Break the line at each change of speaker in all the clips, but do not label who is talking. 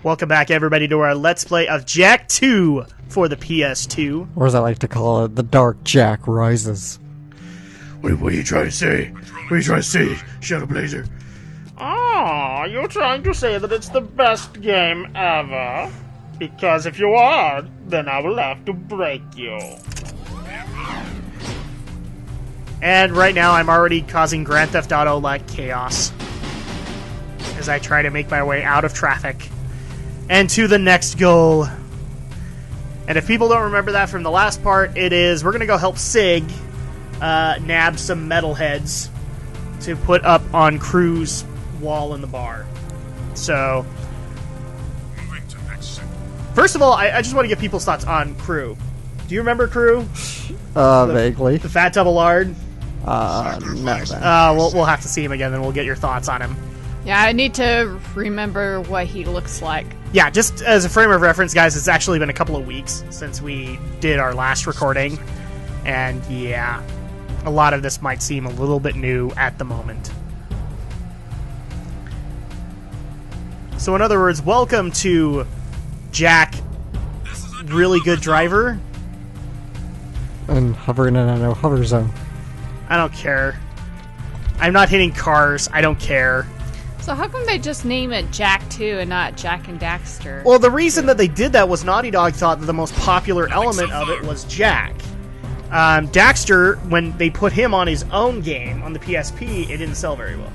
Welcome back, everybody, to our Let's Play of Jak 2 for the PS2.
Or as I like to call it, The Dark Jak Rises.
What are you trying to say? What are you trying to say, Shadow Blazer?
Ah, you're trying to say that it's the best game ever? Because if you are, then I will have to break you. And right now, I'm already causing Grand Theft Auto-like chaos as I try to make my way out of traffic and to the next goal. And if people don't remember that from the last part, it is we're going to go help Sig nab some metalheads to put up on Krew's wall in the bar. So, first of all, I just want to get people's thoughts on Krew. Do you remember Krew?
Vaguely.
The fat double lard?
No, then.
We'll have to see him again, then we'll get your thoughts on him.
Yeah, I need to remember what he looks like.
Yeah, just as a frame of reference, guys, it's actually been a couple of weeks since we did our last recording. And yeah, a lot of this might seem a little bit new at the moment. So in other words, welcome to Jak, really good driver.
And hovering in a no hover zone.
I don't care. I'm not hitting cars. I don't care.
So how come they just name it Jak 2 and not Jak and Daxter?
Well, the reason that they did that was Naughty Dog thought that the most popular element of it was Jak. Daxter, when they put him on his own game on the PSP, it didn't sell very well.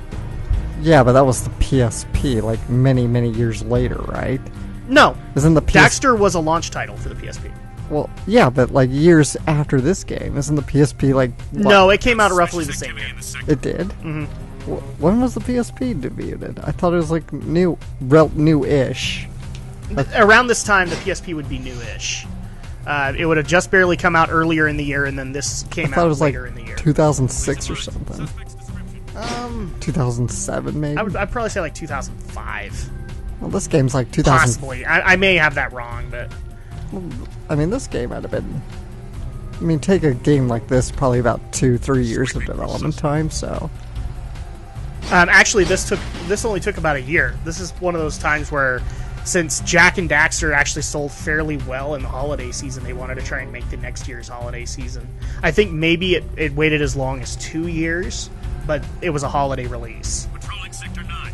Yeah, but that was the PSP, like many, many years later, right?
No.
Isn't the
Daxter was a launch title for the PSP.
Well, yeah, but like years after this game, isn't the PSP like... What?
No, it came out roughly the same year.
It did?
Mm-hmm.
When was the PSP debuted? I thought it was like new-ish.
Around this time, the PSP would be new-ish. It would have just barely come out earlier in the year, and then this came out later in the year.
2006 or something. 2007 maybe?
I'd probably say like 2005.
Well, this game's like 2000.
Possibly. I may have that wrong, but...
I mean, this game had been... I mean, take a game like this, probably about 2-3 years of development time, so...
Actually, this only took about a year. This is one of those times where, since Jak and Daxter actually sold fairly well in the holiday season, they wanted to try and make the next year's holiday season. I think maybe it waited as long as 2 years, but it was a holiday release.
Patrolling Sector 9.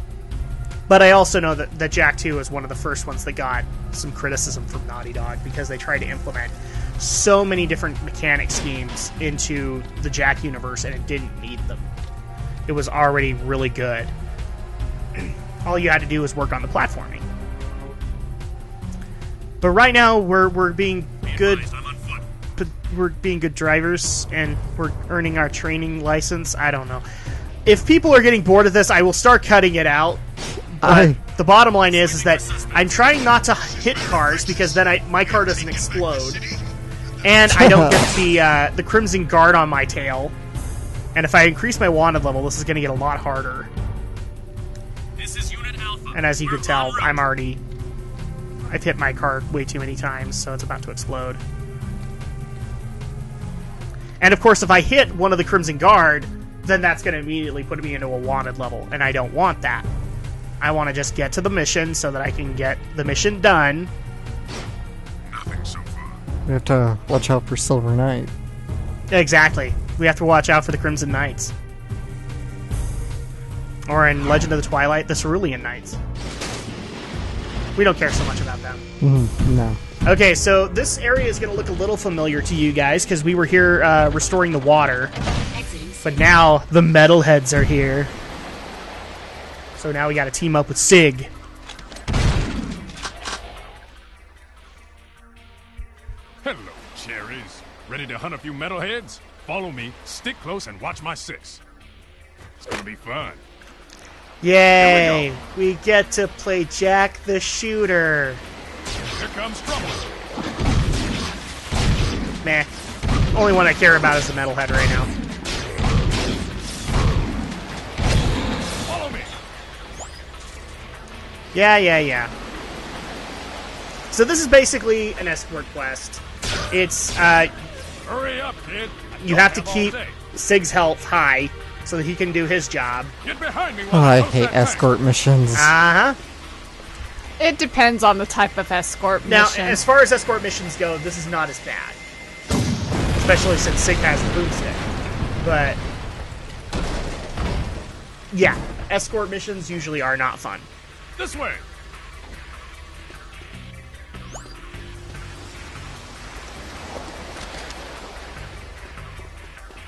But I also know that Jak 2 was one of the first ones that got some criticism from Naughty Dog because they tried to implement so many different mechanic schemes into the Jak universe, and it didn't need them. It was already really good. All you had to do was work on the platforming. But right now, we're being good. We're being good drivers, and we're earning our training license. I don't know. If people are getting bored of this, I will start cutting it out. But the bottom line is that I'm trying not to hit cars because then my car doesn't explode, and I don't get the Crimson Guard on my tail. And if I increase my wanted level, this is going to get a lot harder.
This is Unit Alpha.
And as you can tell, I've hit my car way too many times, so it's about to explode. And of course, if I hit one of the Crimson Guard, then that's going to immediately put me into a wanted level, and I don't want that. I want to just get to the mission so that I can get the mission done.
Nothing so far.
We have to watch out for Silver Knight.
Exactly. We have to watch out for the Crimson Knights. Or in Legend of the Twilight, the Cerulean Knights. We don't care so much about them.
No.
Okay, so this area is going to look a little familiar to you guys, because we were here restoring the water. But now the metalheads are here. So now we got to team up with Sig.
Hello, cherries. Ready to hunt a few metalheads? Follow me, stick close, and watch my six. It's gonna be fun.
Yay! We get to play Jak the Shooter.
Here comes trouble.
Meh. Only one I care about is the metalhead right now.
Follow me.
Yeah. So this is basically an escort quest. It's,
Hurry up, kid.
you have to keep Sig's health high so that he can do his job.
Get behind me.
Oh, I hate escort missions.
Uh-huh.
It depends on the type of escort
Now,
mission.
as far as escort missions go, this is not as bad. Especially since Sig has the boomstick. But, yeah, escort missions usually are not fun.
This way.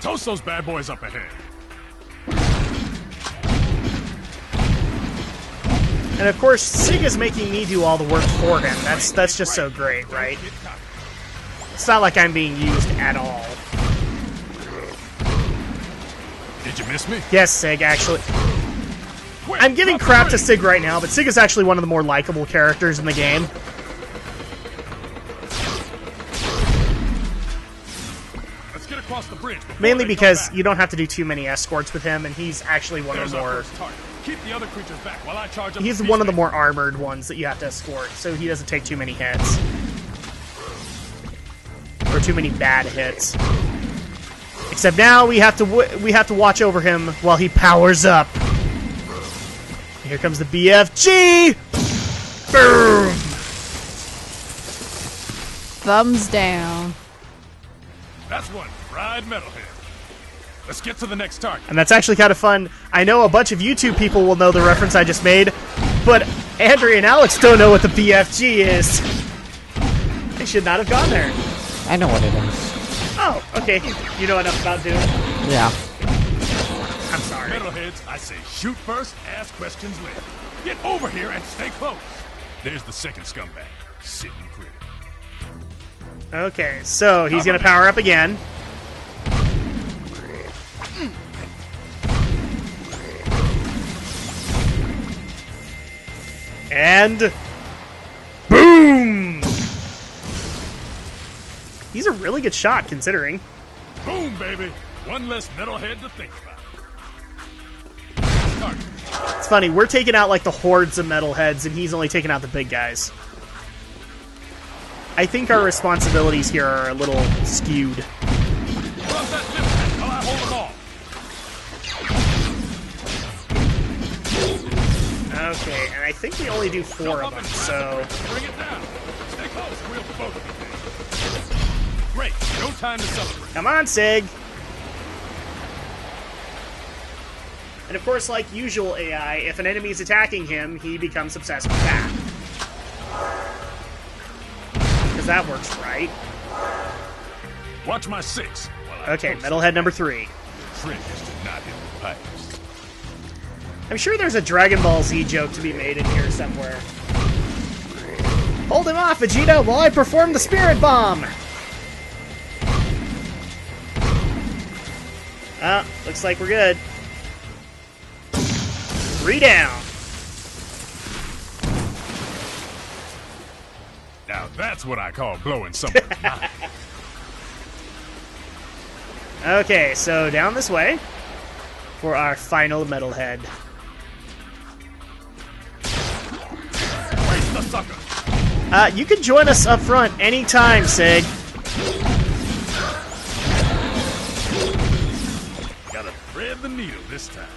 Toast those bad boys up ahead.
And of course, Sig is making me do all the work for him. That's just so great, right? It's not like I'm being used at all.
Did you miss me?
Yes, Sig, actually. I'm giving crap to Sig right now, but Sig is actually one of the more likable characters in the game.
Let's get across the bridge.
Mainly because you don't have to do too many escorts with him, and he's actually one of the more...
Keep the other creatures back while I charge up.
He's one of the more armored ones that you have to escort, so he doesn't take too many hits. Or too many bad hits. Except now we have to watch over him while he powers up. Here comes the BFG! Boom!
Thumbs down.
That's one fried metalhead. Let's get to the next target.
And that's actually kind of fun. I know a bunch of YouTube people will know the reference I just made, but Andrea and Alex don't know what the BFG is. They should not have gone there.
I know what it is.
Oh, okay. You know enough about Doom.
Yeah.
I'm sorry.
Metalheads, I say shoot first, ask questions later. Get over here and stay close. There's the second scumbag, sitting pretty.
Okay, so he's gonna power up again. And boom! He's a really good shot, considering.
Boom, baby! One less metalhead to think about. Start.
It's funny, we're taking out like the hordes of metalheads, and he's only taking out the big guys. I think our responsibilities here are a little skewed.
Cross that distance while I hold them all.
Okay, and I think we only do 4 of them, so...
Bring it down. Stay close, we'll both be there. Great, no time to celebrate.
Come on, Sig! And of course, like usual AI, if an enemy is attacking him, he becomes obsessed with that. Because that works right.
Watch my 6. While I
Okay,
toast
metalhead number 3.
Trick is to not hit the pipes.
I'm sure there's a Dragon Ball Z joke to be made in here somewhere. Hold him off, Vegeta, while I perform the Spirit Bomb! Looks like we're good. 3 down.
Now that's what I call blowing someone's mind.
Okay, so down this way for our final metalhead.
Waste the sucker.
You can join us up front anytime, Sig.
Gotta thread the needle this time.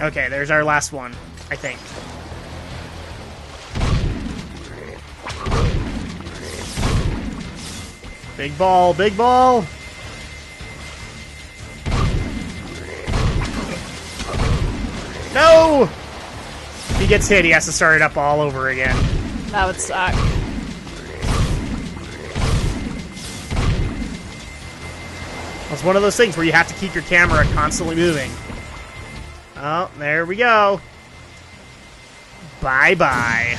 Okay, there's our last one, I think. Big ball, big ball. No! If he gets hit, he has to start it up all over again.
That would suck.
It's one of those things where you have to keep your camera constantly moving. Oh, there we go. Bye-bye.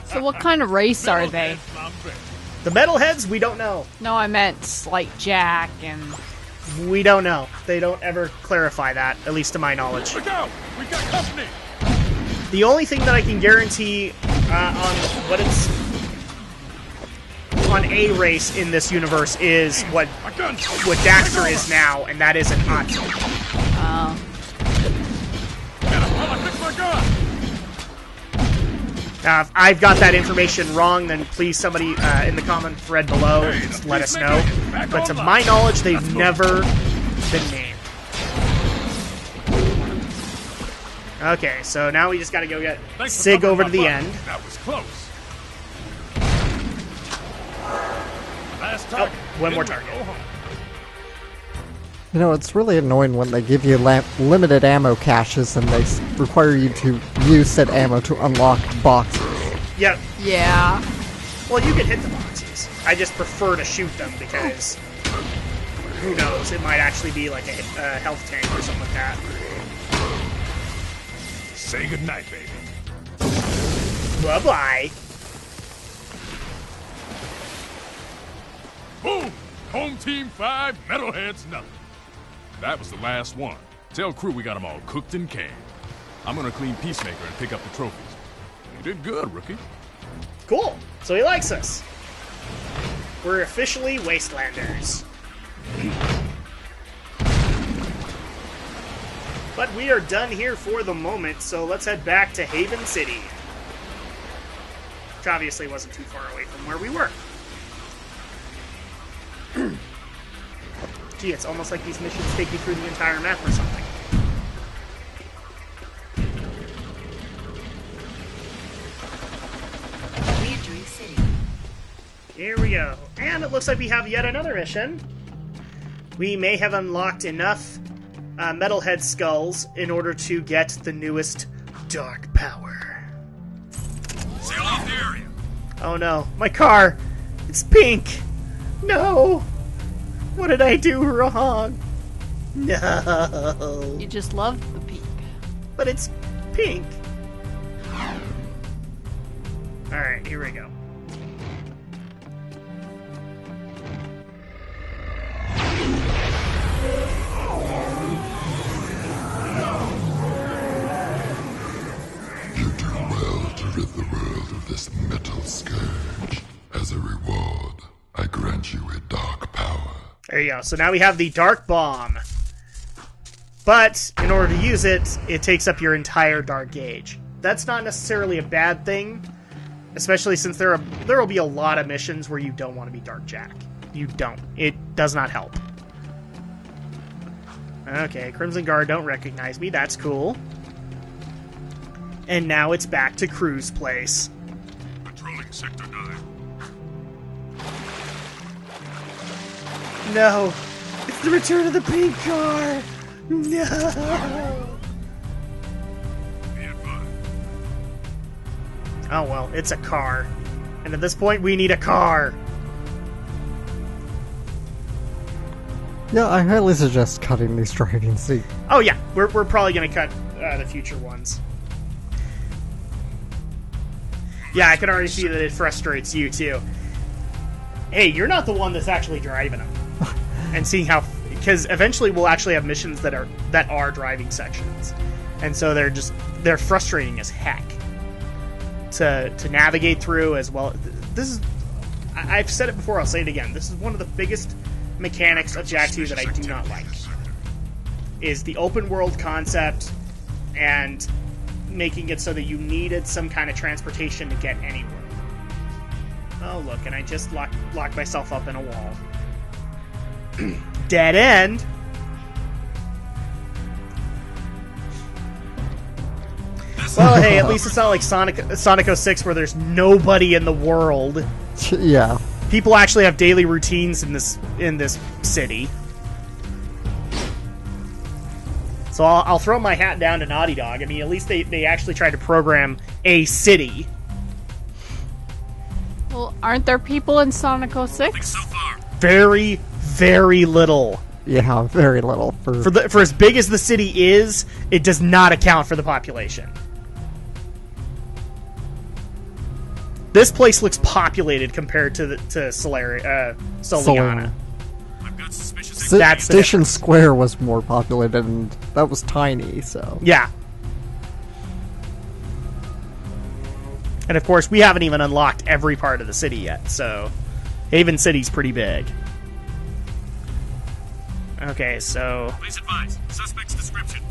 So what kind of race are they?
Metalhead's my bet.
The metalheads, we don't know.
No, I meant like Jack and...
We don't know. They don't ever clarify that, at least to my knowledge.
Look out! We got company!
The only thing that I can guarantee on what it's on a race in this universe is what
My gun!
Daxter is now, and that is an Otto.
Get him while I fix my gun!
If I've got that information wrong, then please somebody in the comment thread below just let us know. But to my knowledge, they've never been named. Okay, so now we just gotta go get
Thanks for
Sig
covering
over
my
to the
butt.
end.
That was close. Last
Oh,
target.
one more
Then we
target.
go home.
You know, it's really annoying when they give you limited ammo caches and they require you to use said ammo to unlock boxes.
Yep.
Yeah.
Well, you can hit the boxes. I just prefer to shoot them because who knows? It might actually be like a health tank or something like that.
Say goodnight, baby.
Bye bye.
Boom! Home team 5, metalheads nothing. That was the last one. Tell Krew we got them all cooked and canned. I'm gonna clean Peacemaker and pick up the trophies. You did good, rookie.
Cool. So he likes us. We're officially Wastelanders. But we are done here for the moment, so let's head back to Haven City. Which obviously wasn't too far away from where we were. Gee, it's almost like these missions take you through the entire map or something.
Re-entering city.
Here we go. And it looks like we have yet another mission. We may have unlocked enough metalhead skulls in order to get the newest dark power.
Seal off the area.
Oh no, my car! It's pink! No! What did I do wrong? No!
You just love the peak.
But it's pink. Alright, here we go.
You do well to rid the world of this metal scourge. As a reward, I grant you a dark power.
There you go. So now we have the Dark Bomb. But, in order to use it, it takes up your entire Dark Gauge. That's not necessarily a bad thing, especially since there will be a lot of missions where you don't want to be Dark Jack. You don't. It does not help. Okay, Crimson Guard don't recognize me. That's cool. And now it's back to Krew's place.
Patrolling Sector 9.
No! It's the return of the pink car! No!
Be advised.
Oh well, it's a car. And at this point, we need a car!
Yeah, I highly suggest cutting these driving seats.
Oh yeah, we're probably gonna cut the future ones. Yeah, I can already see that it frustrates you too. Hey, you're not the one that's actually driving them. And seeing how... Because eventually we'll actually have missions that are driving sections. And so they're frustrating as heck to navigate through as well. This is... I've said it before, I'll say it again. This is one of the biggest mechanics of Jak 2 that I do not like. Is the open world concept and making it so that you needed some kind of transportation to get anywhere. Oh look, and I just locked myself up in a wall. Dead end. Well, hey, at least it's not like Sonic 06 where there's nobody in the world.
Yeah.
People actually have daily routines in this city. So I'll throw my hat down to Naughty Dog. I mean, at least they actually tried to program a city.
Well, aren't there people in Sonic 06?
So far.
Very, very little.
Yeah, very little.
For as big as the city is, it does not account for the population. This place looks populated compared to Soliana.
I've got suspicious
That's the
Station
difference.
Square was more populated, and that was tiny, so...
Yeah. And of course, we haven't even unlocked every part of the city yet, so Haven City's pretty big. Okay, so...
Please advise. Suspect's description.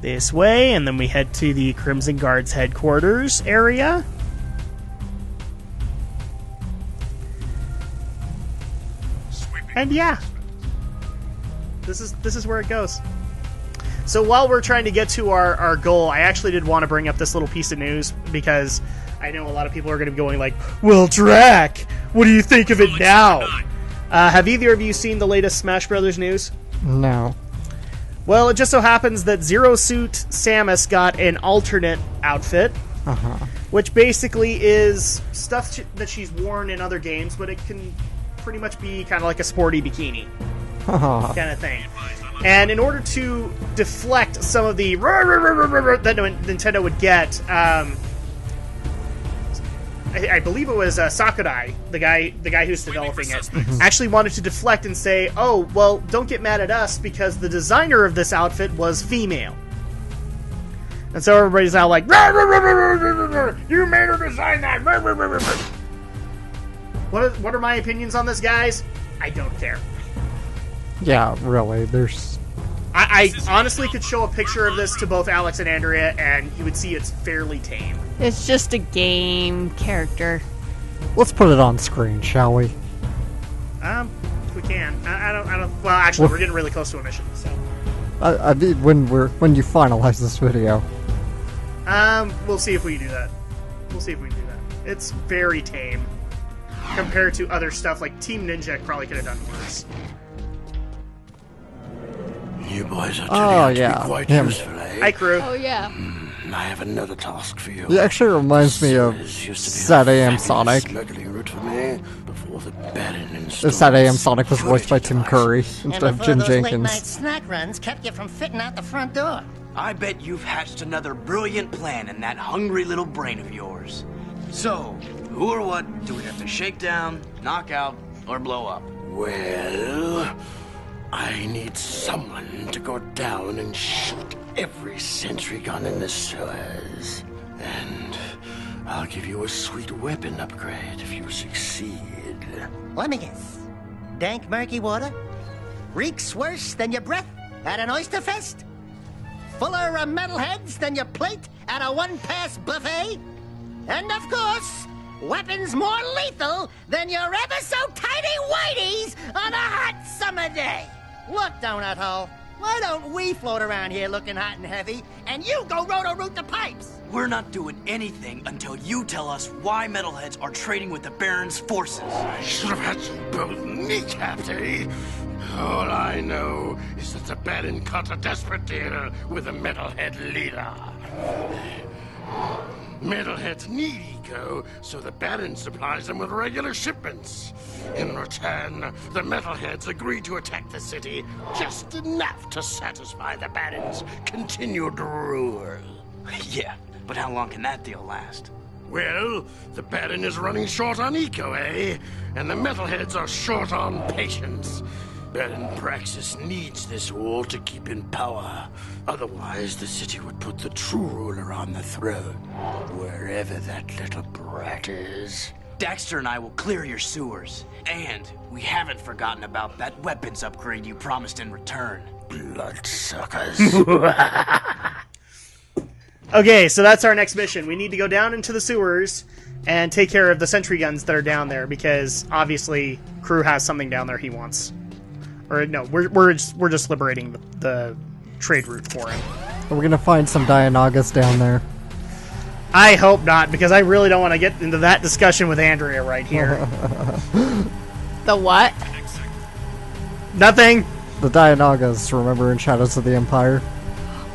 this way, and then we head to the Crimson Guard's headquarters area.
Sweeping.
And yeah, this is where it goes. So while we're trying to get to our goal, I actually did want to bring up this little piece of news because I know a lot of people are going to be going like, well, Drak, what do you think of it now? Have either of you seen the latest Smash Brothers news?
No.
Well, it just so happens that Zero Suit Samus got an alternate outfit, which basically is stuff that she's worn in other games, but it can pretty much be kind of like a sporty bikini kind of thing. And in order to deflect some of the that Nintendo would get, I believe it was Sakurai, the guy who's developing it, actually wanted to deflect and say, "Oh, well, don't get mad at us because the designer of this outfit was female." And so everybody's now like, "You made her design that." What are my opinions on this, guys? I don't care.
Yeah, really. There's.
I honestly could show a picture of this to both Alex and Andrea, and you would see it's fairly tame.
It's just a game character.
Let's put it on screen, shall we?
If we can. I don't. Well, actually, we're getting really close to a mission, so.
I mean, when you finalize this video.
We'll see if we do that. It's very tame compared to other stuff like Team Ninja probably could have done worse.
You boys are turning out to be quite useful, eh?
Hi, Krew.
Oh, yeah.
I have another task for you.
It actually reminds me of Sad AM Sonic. The Sad AM Sonic was voiced by Tim Curry instead of Jim Jenkins.
Late-night snack runs kept you from fitting out the front door.
I bet you've hatched another brilliant plan in that hungry little brain of yours. So, who or what do we have to shake down, knock out, or blow up?
Well, I need someone to go down and shoot every sentry gun in the sewers. And I'll give you a sweet weapon upgrade if you succeed.
Let me guess. Dank murky water? Reeks worse than your breath at an oyster fest? Fuller of metalheads than your plate at a one-pass buffet? And of course, weapons more lethal than your ever-so-tiny whiteys on a hot summer day. Look, Donut Hole, why don't we float around here looking hot and heavy, and you go roto-root the pipes?
We're not doing anything until you tell us why metalheads are trading with the Baron's forces.
I should have had you both kneecapped, eh? All I know is that the Baron cut a desperate deal with the metalhead leader. Metalheads need eco, so the Baron supplies them with regular shipments. In return, the Metalheads agree to attack the city just enough to satisfy the Baron's continued rule.
Yeah, but how long can that deal last?
Well, the Baron is running short on eco, eh? And the Metalheads are short on patience. Baron Praxis needs this wall to keep in power. Otherwise, the city would put the true ruler on the throne, wherever that little brat is.
Daxter and I will clear your sewers. And we haven't forgotten about that weapons upgrade you promised in return.
Bloodsuckers.
Okay, so that's our next mission. We need to go down into the sewers and take care of the sentry guns that are down there, because obviously Krew has something down there he wants. Or no, we're just liberating the trade route for him.
Are we gonna find some Dianagas down there?
I hope not, because I really don't want to get into that discussion with Andrea right here.
The what?
Nothing.
The Dianagas, remember in Shadows of the Empire?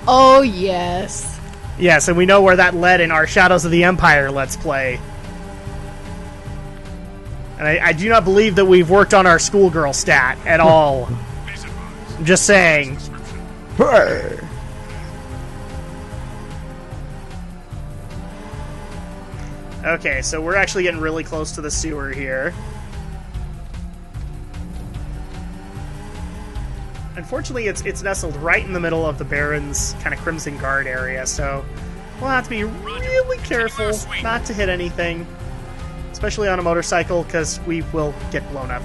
Oh, yes.
Yes, and we know where that led in our Shadows of the Empire Let's Play. And I do not believe that we've worked on our schoolgirl stat at all. I'm just saying.
Hey.
Okay, so we're actually getting really close to the sewer here. Unfortunately, it's nestled right in the middle of the Baron's kind of Crimson Guard area, so we'll have to be really careful not to hit anything. Especially on a motorcycle, because we will get blown up.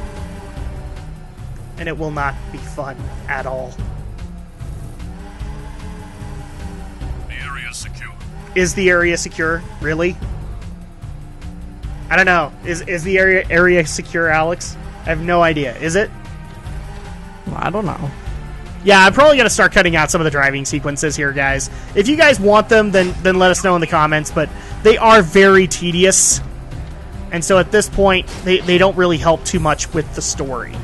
And it will not be fun at all.
The area is secure.
Is the area secure? Really? I don't know. Is the area secure, Alex? I have no idea. Is it?
I don't know.
Yeah, I'm probably going to start cutting out some of the driving sequences here, guys. If you guys want them, then let us know in the comments, but they are very tedious. And so at this point, they don't really help too much with the story.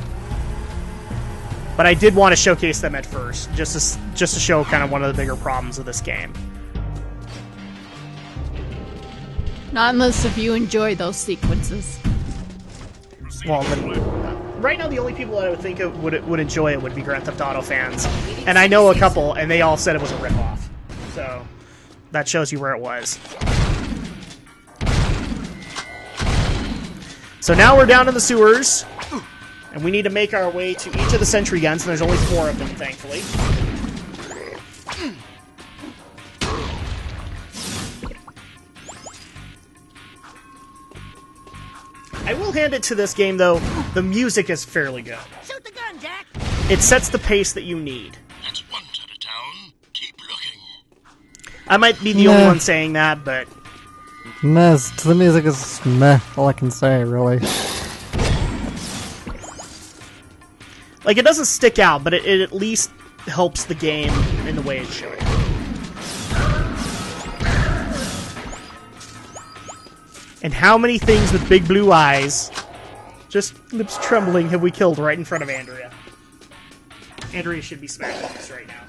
But I did want to showcase them at first, just to show kind of one of the bigger problems of this game.
Not unless if you enjoy those sequences.
Well, right now the only people that I would think would enjoy it would be Grand Theft Auto fans. And I know a couple, and they all said it was a ripoff. So that shows you where it was. So now we're down in the sewers, and we need to make our way to each of the sentry guns, and there's only 4 of them, thankfully. I will hand it to this game, though. The music is fairly good.
Shoot the gun, Jack!
It sets the pace that you need.
That's one side of town. Keep looking.
I might be the only one saying that, but...
Meh, the music is meh, all I can say, really.
Like, it doesn't stick out, but it at least helps the game in the way it should. And how many things with big blue eyes, just lips trembling, have we killed right in front of Andrea? Andrea should be smacking this right now.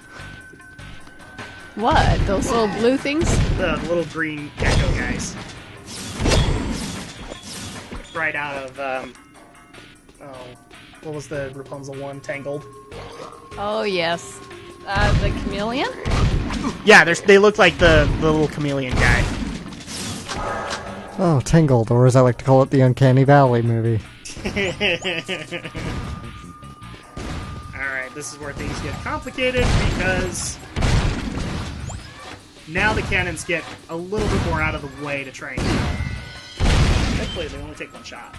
What? Those little blue things?
The little green gecko guys. Right out of, what was the Rapunzel one? Tangled?
Oh, yes. The chameleon?
Yeah, they look like the little chameleon guy.
Oh, Tangled, or as I like to call it, the Uncanny Valley movie.
Alright, this is where things get complicated because now the cannons get a little bit more out of the way to try and kill. Thankfully, they only take 1 shot.
2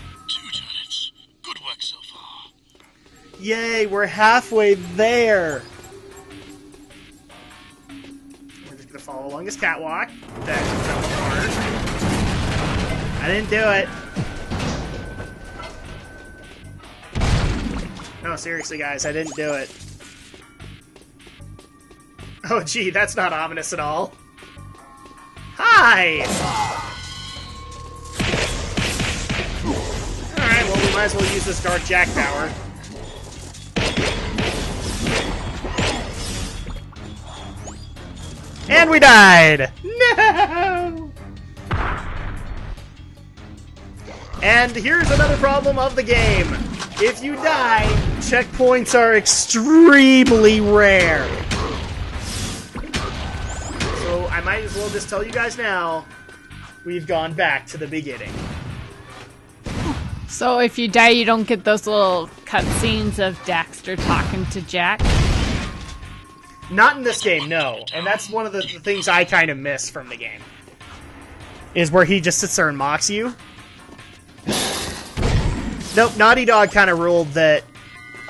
turrets. Good work so far.
Yay, we're halfway there! We're just gonna follow along this catwalk. That fell apart. I didn't do it. No, seriously, guys, I didn't do it. Oh, gee, that's not ominous at all. Hi! Alright, well, we might as well use this Dark Jack power. And we died! No! And here's another problem of the game. If you die, checkpoints are extremely rare. So I might as well just tell you guys now, we've gone back to the beginning.
So if you die, you don't get those little cutscenes of Daxter talking to Jack?
Not in this game, no. And that's one of the things I kind of miss from the game. Is where he just sits there and mocks you. Nope, Naughty Dog kind of ruled that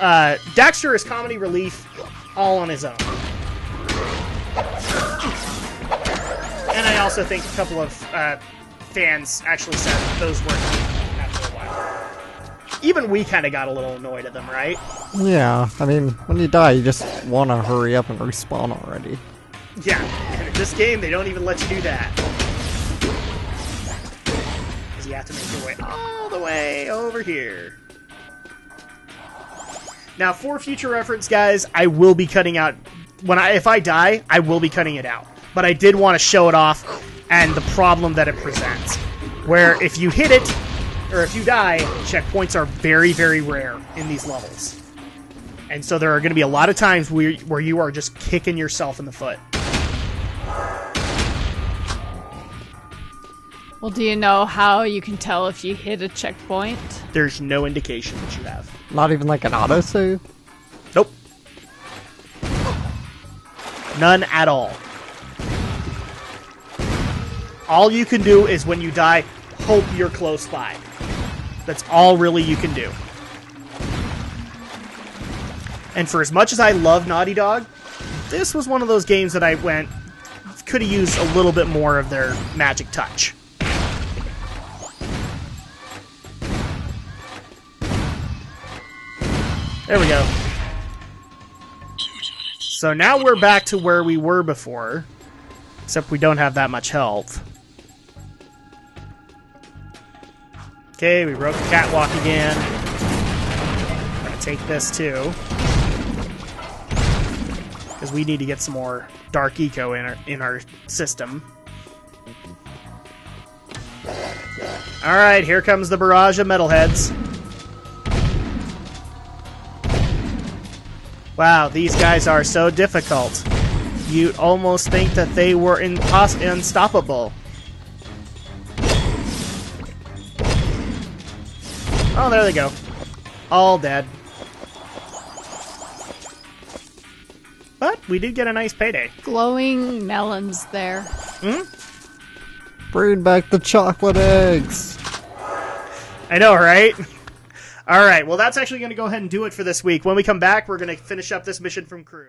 Daxter is comedy relief all on his own. And I also think a couple of fans actually said that those weren't after a while. Even we kind of got a little annoyed at them, right?
Yeah, I mean, when you die, you just want to hurry up and respawn already.
Yeah, and in this game, they don't even let you do that. Because you have to make your way all the way over here. Now, for future reference, guys, I will be cutting out... If I die, I will be cutting it out. But I did want to show it off and the problem that it presents. Where if you hit it, or if you die, checkpoints are very, very rare in these levels. And so there are going to be a lot of times where you are just kicking yourself in the foot.
Well, do you know how you can tell if you hit a checkpoint?
There's no indication that you have.
Not even like an autosave?
Nope. None at all. All you can do is when you die, hope you're close by. That's all really you can do. And for as much as I love Naughty Dog, this was one of those games that I could have used a little bit more of their magic touch. There we go.
2
So now we're back to where we were before. Except we don't have that much health. Okay, we broke the catwalk again. I'm gonna take this too. Because we need to get some more dark eco in our system. Alright, here comes the barrage of metalheads. Wow, these guys are so difficult. You'd almost think that they were unstoppable. Oh, there they go. All dead. But we did get a nice payday.
Glowing melons there.
Bring back the chocolate eggs.
I know, right? Alright, well that's actually going to go ahead and do it for this week. When we come back, we're going to finish up this mission from Krew.